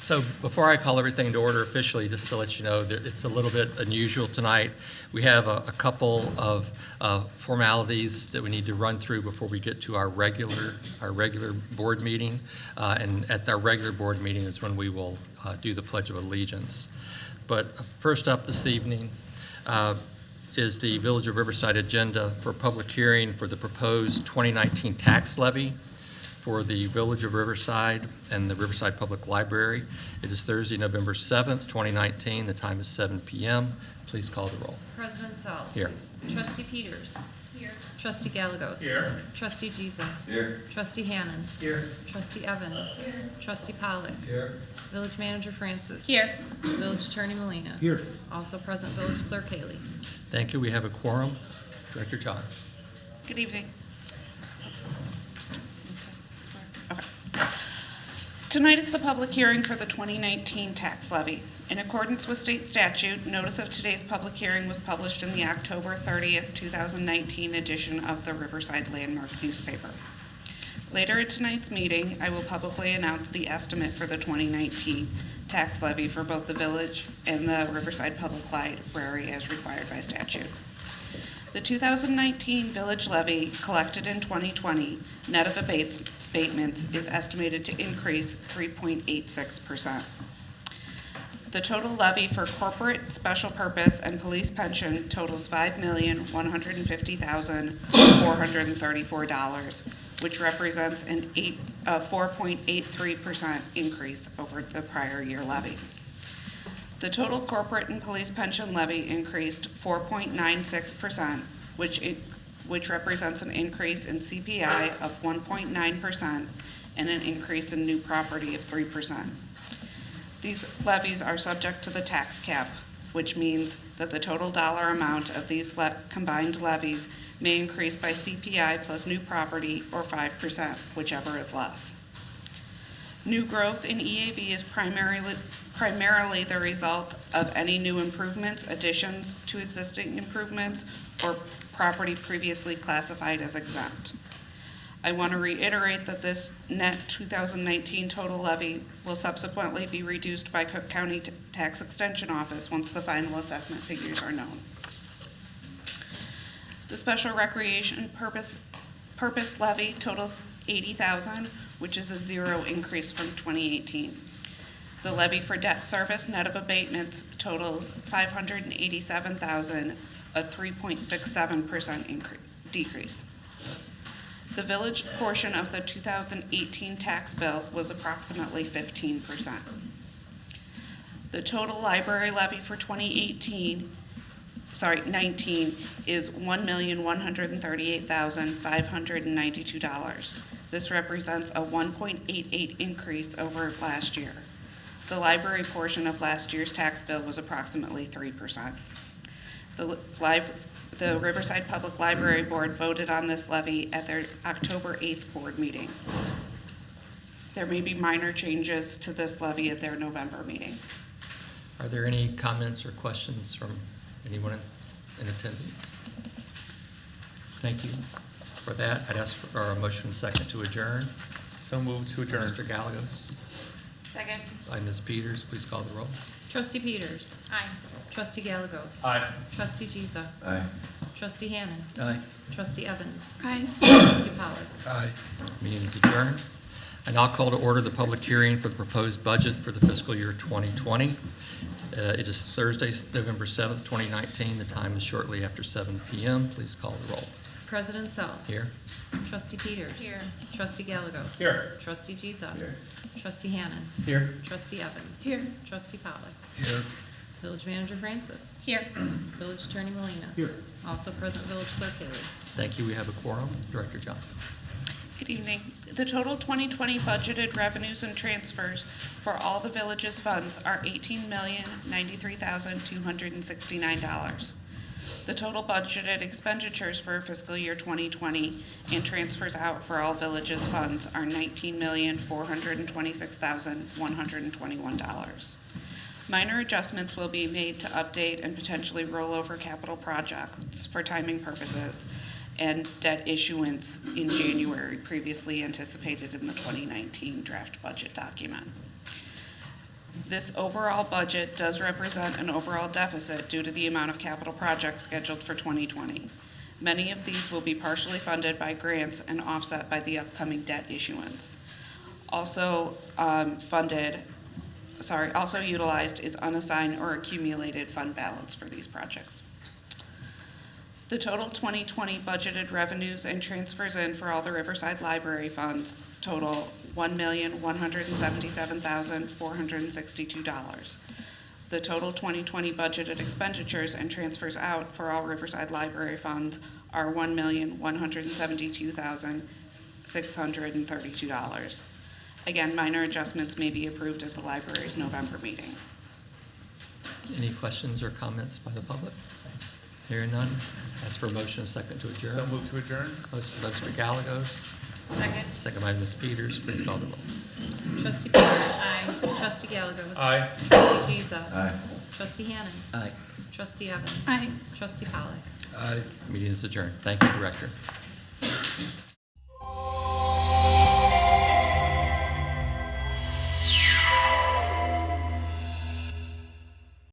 So before I call everything to order officially, just to let you know that it's a little bit unusual tonight. We have a couple of formalities that we need to run through before we get to our regular board meeting. And at our regular board meeting is when we will do the Pledge of Allegiance. But first up this evening is the Village of Riverside agenda for public hearing for the proposed 2019 tax levy for the Village of Riverside and the Riverside Public Library. It is Thursday, November 7th, 2019. The time is 7 p.m. Please call the roll. President Sells. Here. Trustee Peters. Here. Trustee Gallegos. Here. Trustee Giza. Here. Trustee Hannan. Here. Trustee Evans. Here. Trustee Pollock. Here. Village Manager Francis. Here. Village Attorney Molina. Here. Also present Village Clerk Haley. Thank you. We have a quorum. Director Johns. Good evening. Okay. Tonight is the public hearing for the 2019 tax levy. In accordance with state statute, notice of today's public hearing was published in the October 30th, 2019 edition of the Riverside Landmark newspaper. Later in tonight's meeting, I will publicly announce the estimate for the 2019 tax levy for both the village and the Riverside Public Library as required by statute. The 2019 village levy collected in 2020, net of abatements, is estimated to increase 3.86%. The total levy for corporate, special purpose, and police pension totals $5,150,434, which represents a 4.83% increase over the prior year levy. The total corporate and police pension levy increased 4.96%, which represents an increase in CPI of 1.9% and an increase in new property of 3%. These levies are subject to the tax cap, which means that the total dollar amount of these combined levies may increase by CPI plus new property or 5%, whichever is less. New growth in EAV is primarily the result of any new improvements, additions to existing improvements, or property previously classified as exempt. I want to reiterate that this net 2019 total levy will subsequently be reduced by Cook County Tax Extension Office once the final assessment figures are known. The special recreation purpose levy totals $80,000, which is a zero increase from 2018. The levy for debt service net of abatements totals $587,000, a 3.67% decrease. The village portion of the 2018 tax bill was approximately 15%. The total library levy for 2019 is $1,138,592. This represents a 1.88 increase over last year. The library portion of last year's tax bill was approximately 3%. The Riverside Public Library Board voted on this levy at their October 8th board meeting. There may be minor changes to this levy at their November meeting. Are there any comments or questions from anyone in attendance? Thank you. For that, I'd ask for a motion second to adjourn. So moved to adjourn. Mr. Gallegos. Second. By Ms. Peters, please call the roll. Trustee Peters. Aye. Trustee Gallegos. Aye. Trustee Giza. Aye. Trustee Hannan. Aye. Trustee Evans. Aye. Trustee Pollock. Aye. Meeting is adjourned. I now call to order the public hearing for the proposed budget for the fiscal year 2020. It is Thursday, November 7th, 2019. The time is shortly after 7 p.m. Please call the roll. President Sells. Here. Trustee Peters. Here. Trustee Gallegos. Here. Trustee Giza. Here. Trustee Hannan. Here. Trustee Evans. Here. Trustee Pollock. Here. Village Manager Francis. Here. Village Attorney Molina. Here. Also present Village Clerk Haley. Thank you. We have a quorum. Director Johnson. Good evening. The total 2020 budgeted revenues and transfers for all the village's funds are $18,093,269. The total budgeted expenditures for fiscal year 2020 and transfers out for all villages funds are $19,426,121. Minor adjustments will be made to update and potentially roll over capital projects for timing purposes and debt issuance in January previously anticipated in the 2019 draft budget document. This overall budget does represent an overall deficit due to the amount of capital projects scheduled for 2020. Many of these will be partially funded by grants and offset by the upcoming debt issuance. Also utilized is unassigned or accumulated fund balance for these projects. The total 2020 budgeted revenues and transfers in for all the Riverside Library funds total $1,177,462. The total 2020 budgeted expenditures and transfers out for all Riverside Library funds are $1,172,632. Again, minor adjustments may be approved at the library's November meeting. Any questions or comments by the public? Hearing none, ask for a motion and a second to adjourn. So move to adjourn? Motion by Mr. Gallegos, Second. second by Ms. Peters. Please call the roll. Trustee Peters. Aye. Trustee Galagos. Aye. Trustee Giza. Aye. Trustee Hannan. Aye. Trustee Evans. Aye. Trustee Pollock. Aye. Meeting is adjourned. Thank you, Director.